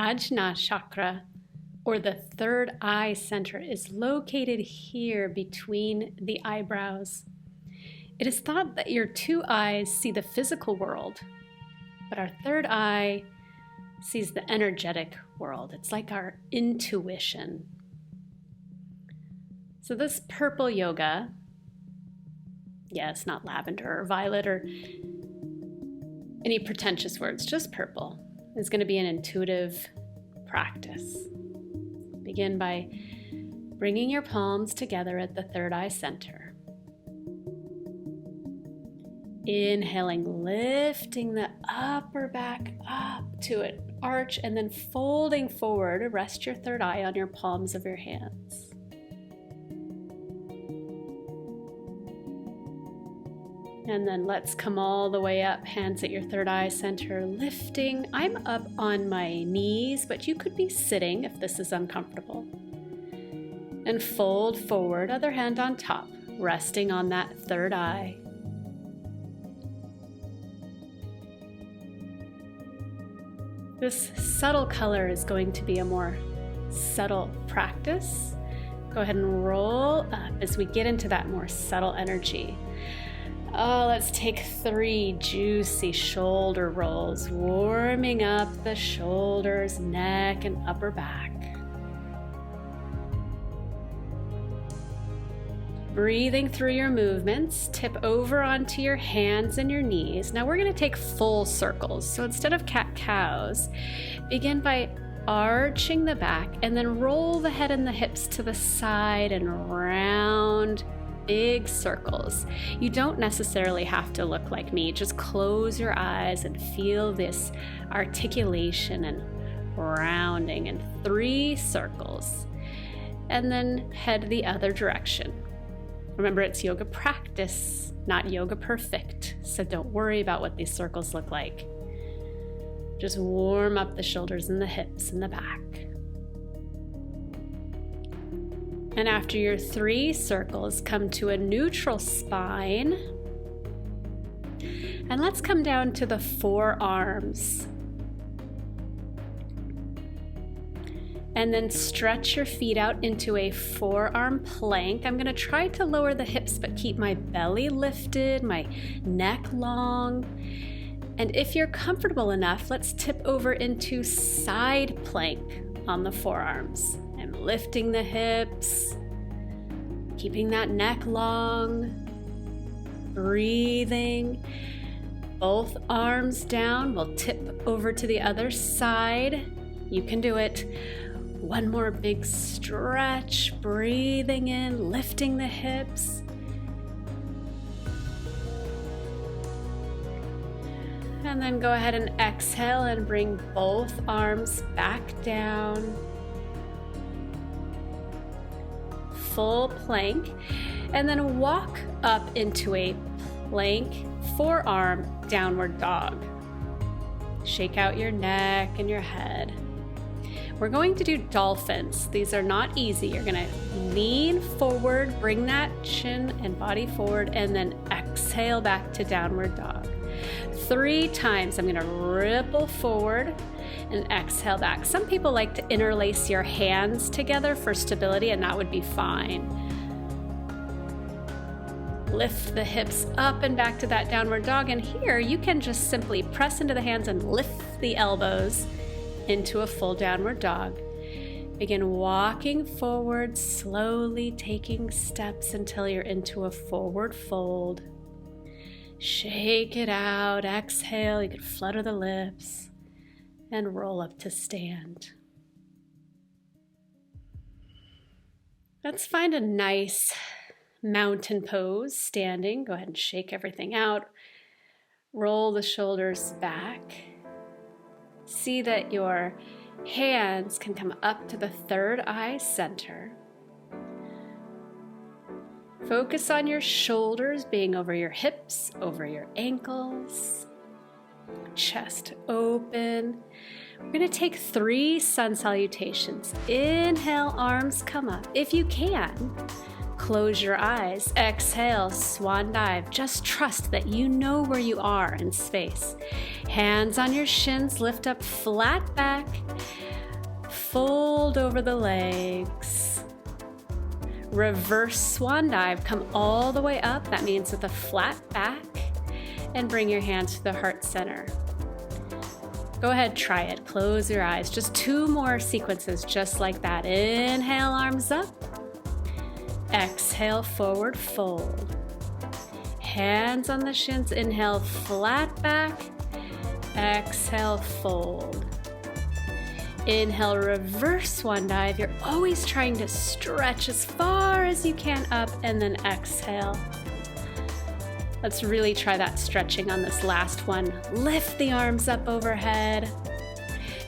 ajna chakra, or the third eye center, is located here between the eyebrows. It is thought that your two eyes see the physical world, but our third eye sees the energetic world. It's like our intuition. So this purple yoga, yes, not lavender or violet or any pretentious words, just purple, is going to be an intuitive practice. Begin by bringing your palms together at the third eye center. Inhaling, lifting the upper back up to an arch, and then folding forward. Rest your third eye on your palms of your hands. And then let's come all the way up, hands at your third eye center, lifting. I'm up on my knees, but you could be sitting if this is uncomfortable. And fold forward, other hand on top, resting on that third eye. This subtle color is going to be a more subtle practice. Go ahead and roll up as we get into that more subtle energy. Let's take 3 juicy shoulder rolls, warming up the shoulders, neck, and upper back. Breathing through your movements, tip over onto your hands and your knees. Now we're going to take full circles. So instead of cat-cows, begin by arching the back and then roll the head and the hips to the side and round. Big circles. You don't necessarily have to look like me. Just close your eyes and feel this articulation and rounding in 3 circles. And then head the other direction. Remember, it's yoga practice, not yoga perfect. So don't worry about what these circles look like. Just warm up the shoulders and the hips and the back. And after your 3 circles, come to a neutral spine. And let's come down to the forearms. And then stretch your feet out into a forearm plank. I'm going to try to lower the hips, but keep my belly lifted, my neck long. And if you're comfortable enough, let's tip over into side plank on the forearms. I'm lifting the hips, keeping that neck long, breathing. Both arms down. We'll tip over to the other side. You can do it. One more big stretch, breathing in, lifting the hips. And then go ahead and exhale and bring both arms back down. Full plank, and then walk up into a plank forearm downward dog. Shake out your neck and your head. We're going to do dolphins. These are not easy. You're going to lean forward, bring that chin and body forward, and then exhale back to downward dog. 3 times. I'm going to ripple forward and exhale back. Some people like to interlace your hands together for stability, and that would be fine. Lift the hips up and back to that downward dog, and here you can just simply press into the hands and lift the elbows into a full downward dog. Begin walking forward, slowly taking steps until you're into a forward fold. Shake it out, exhale, you can flutter the lips, and roll up to stand. Let's find a nice mountain pose, standing. Go ahead and shake everything out. Roll the shoulders back. See that your hands can come up to the third eye center. Focus on your shoulders being over your hips, over your ankles. Chest open. We're going to take 3 sun salutations. Inhale, arms come up. If you can, close your eyes. Exhale, swan dive. Just trust that you know where you are in space. Hands on your shins, lift up flat back. Fold over the legs. Reverse swan dive. Come all the way up. That means with a flat back. And bring your hands to the heart center. Go ahead, try it. Close your eyes. Just 2 more sequences just like that. Inhale, arms up. Exhale, forward fold. Hands on the shins. Inhale, flat back. Exhale, fold. Inhale, reverse swan dive. You're always trying to stretch as far as you can up, and then exhale. Let's really try that stretching on this last one. Lift the arms up overhead.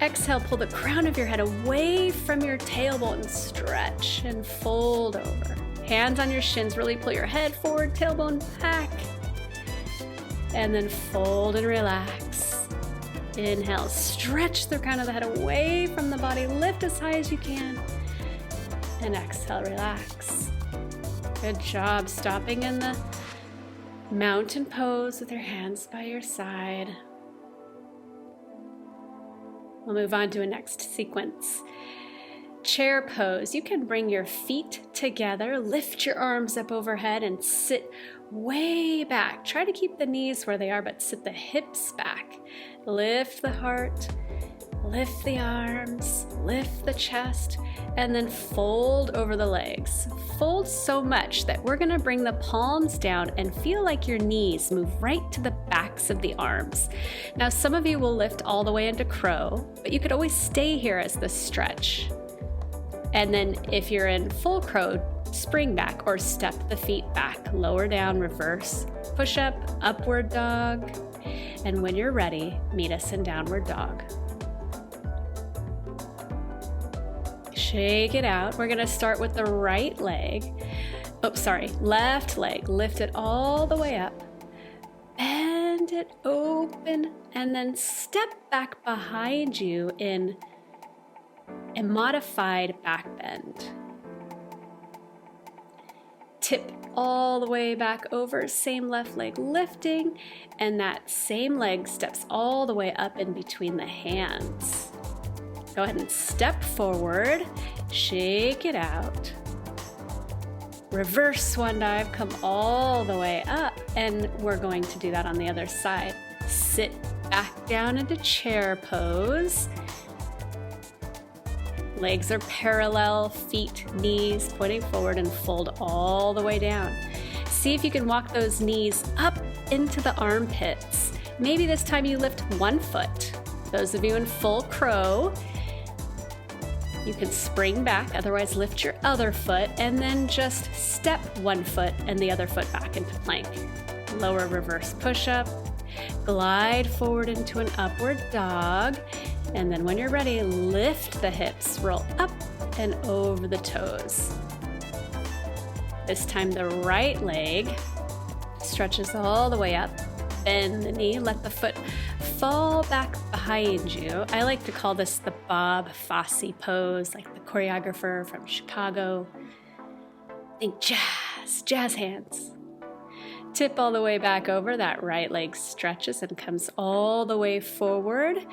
Exhale, pull the crown of your head away from your tailbone and stretch and fold over. Hands on your shins, really pull your head forward, tailbone back. And then fold and relax. Inhale, stretch the crown of the head away from the body, lift as high as you can. And exhale, relax. Good job, stopping in the mountain pose with your hands by your side. We'll move on to a next sequence. Chair pose. You can bring your feet together, lift your arms up overhead and sit way back. Try to keep the knees where they are, but sit the hips back. Lift the heart, lift the arms, lift the chest, and then fold over the legs. Fold so much that we're gonna bring the palms down and feel like your knees move right to the backs of the arms. Now, some of you will lift all the way into crow, but you could always stay here as the stretch. And then if you're in full crow, spring back or step the feet back, lower down, reverse, push up, upward dog. And when you're ready, meet us in downward dog. Shake it out. We're gonna start with the right leg. Left leg. Lift it all the way up. Bend it open and then step back behind you in a modified back bend. Tip all the way back over, same left leg lifting, and that same leg steps all the way up in between the hands. Go ahead and step forward, shake it out. Reverse swan dive, come all the way up, and we're going to do that on the other side. Sit back down into chair pose. Legs are parallel, feet, knees pointing forward, and fold all the way down. See if you can walk those knees up into the armpits. Maybe this time you lift one foot. Those of you in full crow, you can spring back, otherwise lift your other foot, and then just step one foot and the other foot back into plank. Lower reverse push-up, glide forward into an upward dog, and then when you're ready, lift the hips, roll up and over the toes. This time the right leg stretches all the way up. Bend the knee, let the foot fall back behind you. I like to call this the Bob Fosse pose, like the choreographer from Chicago. Think jazz hands. Tip all the way back over, that right leg stretches and comes all the way forward.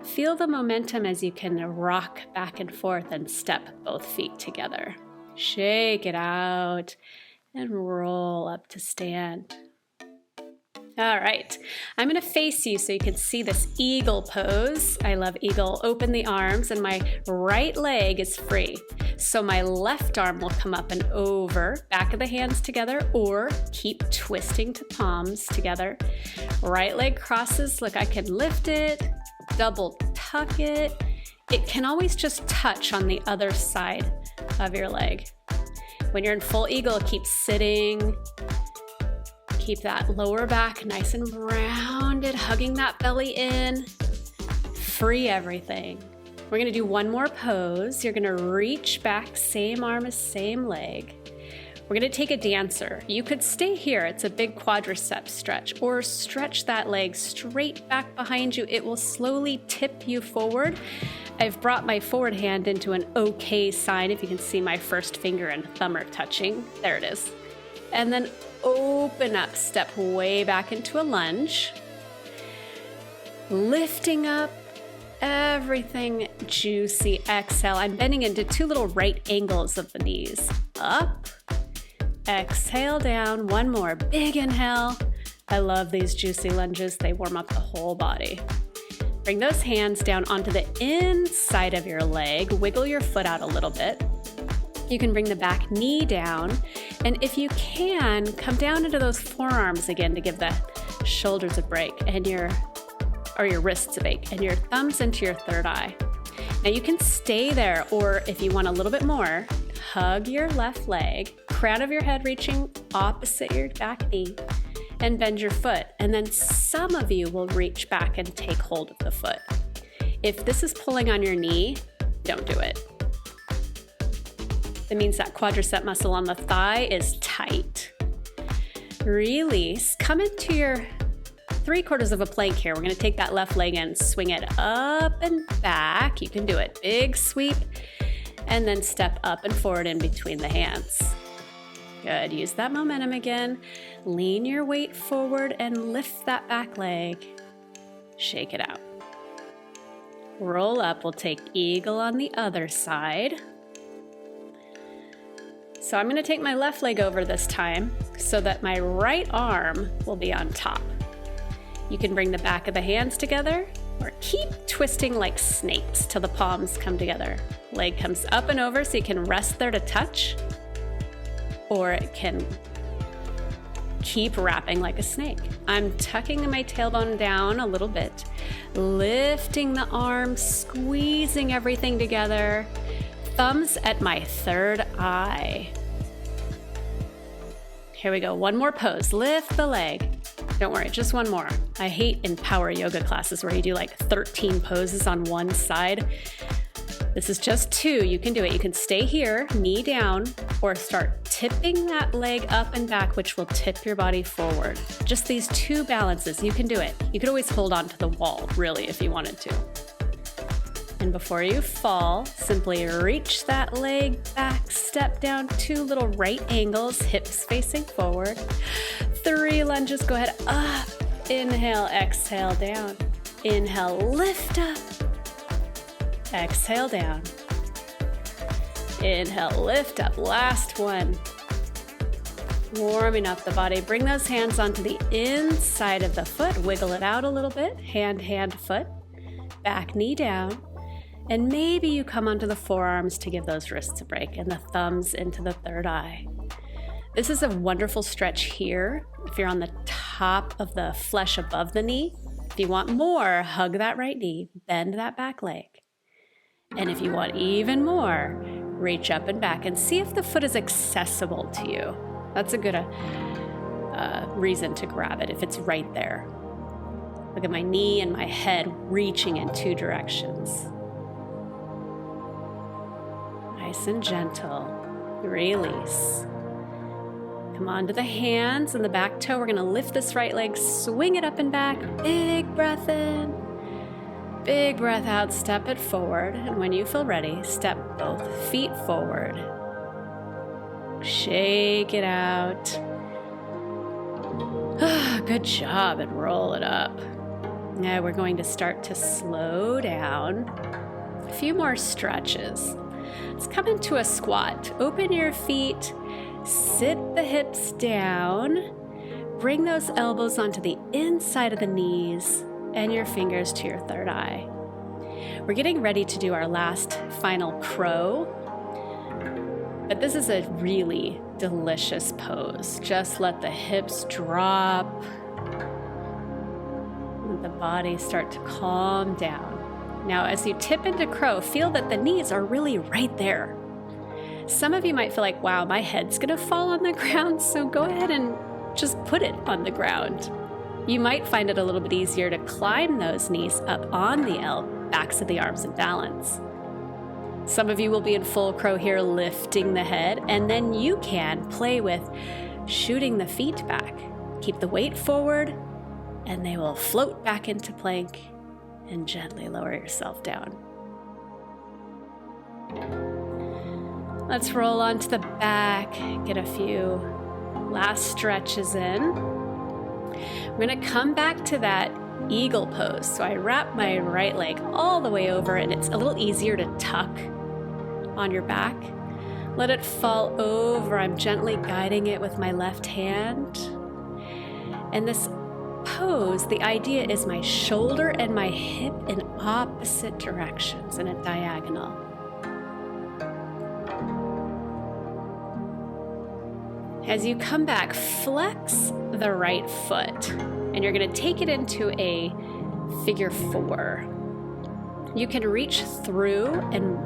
Feel the momentum as you can rock back and forth and step both feet together. Shake it out and roll up to stand. All right, I'm gonna face you so you can see this eagle pose. I love eagle. Open the arms and my right leg is free. So my left arm will come up and over, back of the hands together, or keep twisting to palms together. Right leg crosses, look, I can lift it, double tuck it. It can always just touch on the other side of your leg. When you're in full eagle, keep sitting. Keep that lower back nice and rounded, hugging that belly in. Free everything. We're gonna do one more pose. You're gonna reach back, same arm as same leg. We're gonna take a dancer. You could stay here, it's a big quadricep stretch, or stretch that leg straight back behind you. It will slowly tip you forward. I've brought my forward hand into an okay sign. If you can see my first finger and thumb are touching, there it is. And then open up, step way back into a lunge. Lifting up, everything juicy. Exhale. I'm bending into 2 little right angles of the knees. Up. Exhale down. One more. Big inhale. I love these juicy lunges. They warm up the whole body. Bring those hands down onto the inside of your leg. Wiggle your foot out a little bit. You can bring the back knee down. And if you can, come down into those forearms again to give the shoulders a break and your wrists a break, and your thumbs into your third eye. Now you can stay there, or if you want a little bit more, hug your left leg, crown of your head reaching opposite your back knee, and bend your foot. And then some of you will reach back and take hold of the foot. If this is pulling on your knee, don't do it. That means that quadricep muscle on the thigh is tight. Release. Come into your 3/4 of a plank here. We're going to take that left leg and swing it up and back. You can do it. Big sweep. And then step up and forward in between the hands. Good. Use that momentum again. Lean your weight forward and lift that back leg. Shake it out. Roll up. We'll take eagle on the other side. So I'm going to take my left leg over this time so that my right arm will be on top. You can bring the back of the hands together or keep twisting like snakes till the palms come together. Leg comes up and over so you can rest there to touch, or it can keep wrapping like a snake. I'm tucking my tailbone down a little bit, lifting the arms, squeezing everything together, thumbs at my third eye. Here we go. One more pose. Lift the leg. Don't worry, just one more. I hate in power yoga classes where you do like 13 poses on one side. This is just 2. You can do it. You can stay here, knee down, or start tipping that leg up and back, which will tip your body forward. Just these 2 balances. You can do it. You could always hold on to the wall, really, if you wanted to. And before you fall, simply reach that leg back, step down, 2 little right angles, hips facing forward. 3 lunges, go ahead, up. Inhale, exhale, down. Inhale, lift up. Exhale, down. Inhale, lift up. Last one. Warming up the body. Bring those hands onto the inside of the foot. Wiggle it out a little bit. Hand, foot. Back knee down. And maybe you come onto the forearms to give those wrists a break and the thumbs into the third eye. This is a wonderful stretch here. If you're on the top of the flesh above the knee, if you want more, hug that right knee, bend that back leg. And if you want even more, reach up and back and see if the foot is accessible to you. That's a good reason to grab it if it's right there. Look at my knee and my head reaching in 2 directions. Nice and gentle. Release. Come on to the hands and the back toe. We're going to lift this right leg, swing it up and back. Big breath in. Big breath out. Step it forward. And when you feel ready, step both feet forward. Shake it out. Good job. And roll it up. Now we're going to start to slow down. A few more stretches. Let's come into a squat. Open your feet, sit the hips down, bring those elbows onto the inside of the knees and your fingers to your third eye. We're getting ready to do our last final crow, but this is a really delicious pose. Just let the hips drop, let the body start to calm down. Now, as you tip into crow, feel that the knees are really right there. Some of you might feel like, wow, my head's gonna fall on the ground, so go ahead and just put it on the ground. You might find it a little bit easier to climb those knees up on the backs of the arms and balance. Some of you will be in full crow here, lifting the head, and then you can play with shooting the feet back. Keep the weight forward, and they will float back into plank. And gently lower yourself down. Let's roll onto the back, get a few last stretches in. We're going to come back to that eagle pose. So I wrap my right leg all the way over, and it's a little easier to tuck on your back. Let it fall over. I'm gently guiding it with my left hand. And this pose, the idea is my shoulder and my hip in opposite directions in a diagonal. As you come back, flex the right foot, and you're going to take it into a figure 4. You can reach through and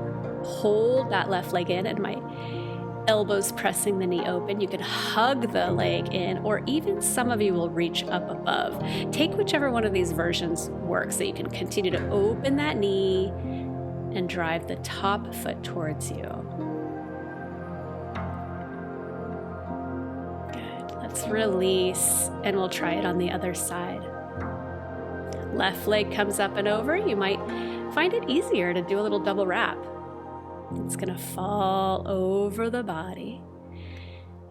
hold that left leg in, and my elbows pressing the knee open. You can hug the leg in, or even some of you will reach up above. Take whichever one of these versions works, so you can continue to open that knee and drive the top foot towards you. Good. Let's release, and we'll try it on the other side. Left leg comes up and over. You might find it easier to do a little double wrap. It's going to fall over the body,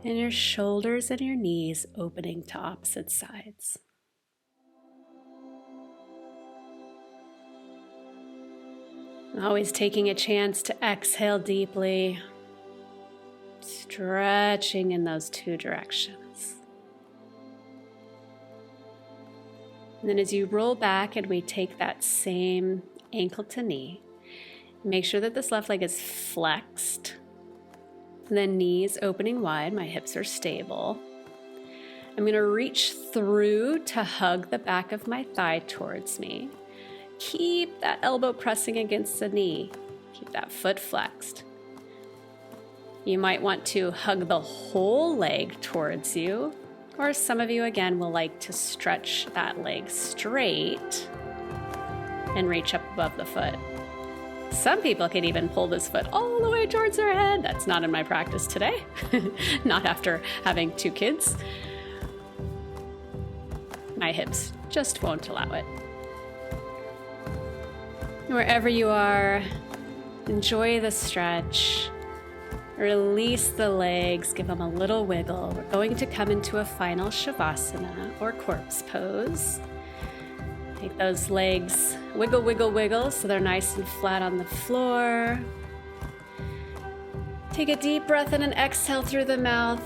and your shoulders and your knees opening to opposite sides. Always taking a chance to exhale deeply, stretching in those 2 directions. And then as you roll back and we take that same ankle to knee, make sure that this left leg is flexed. And then knees opening wide, my hips are stable. I'm going to reach through to hug the back of my thigh towards me. Keep that elbow pressing against the knee. Keep that foot flexed. You might want to hug the whole leg towards you, or some of you again will like to stretch that leg straight and reach up above the foot. Some people can even pull this foot all the way towards their head. That's not in my practice today, not after having 2 kids. My hips just won't allow it. Wherever you are, enjoy the stretch. Release the legs, give them a little wiggle. We're going to come into a final Shavasana or corpse pose. Take those legs, wiggle, wiggle, wiggle, so they're nice and flat on the floor. Take a deep breath in and exhale through the mouth.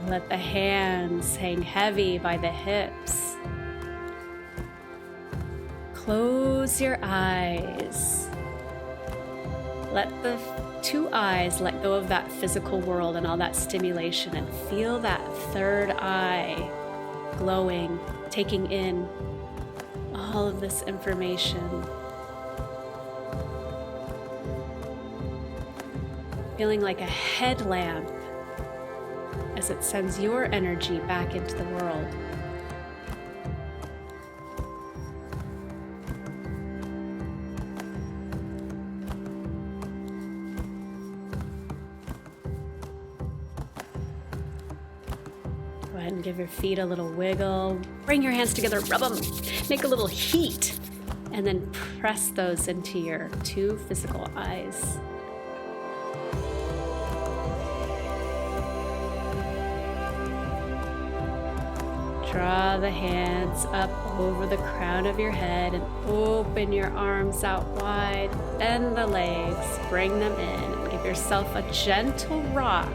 Let the hands hang heavy by the hips. Close your eyes. Let the 2 eyes let go of that physical world and all that stimulation, and feel that 3rd eye glowing, taking in all of this information. Feeling like a headlamp as it sends your energy back into the world. And give your feet a little wiggle. Bring your hands together, rub them, make a little heat, and then press those into your 2 physical eyes. Draw the hands up over the crown of your head and open your arms out wide. Bend the legs, bring them in, and give yourself a gentle rock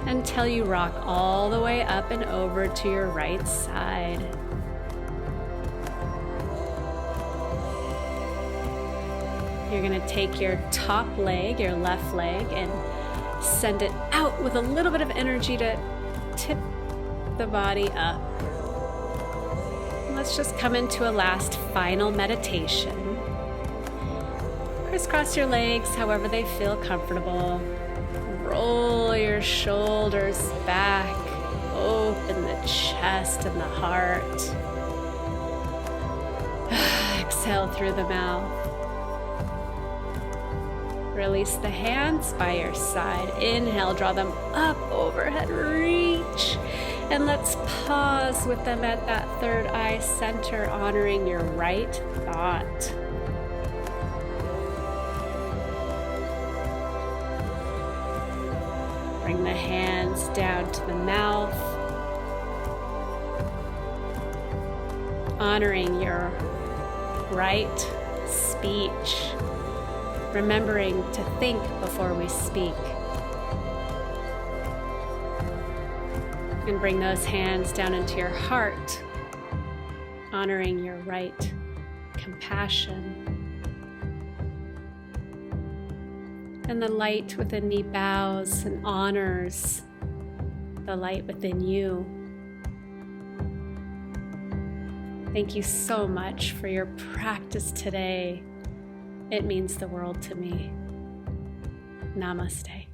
until you rock all the way up and over to your right side. You're going to take your top leg, your left leg, and send it out with a little bit of energy to tip the body up. Let's just come into a last final meditation. Crisscross your legs however they feel comfortable. Roll your shoulders back, open the chest and the heart. Exhale through the mouth. Release the hands by your side. Inhale, draw them up overhead, reach. And let's pause with them at that 3rd eye center, honoring your right thought. Bring the hands down to the mouth. honoring your right speech, remembering to think before we speak. And bring those hands down into your heart, honoring your right compassion. And the light within me bows and honors the light within you. Thank you so much for your practice today. It means the world to me. Namaste.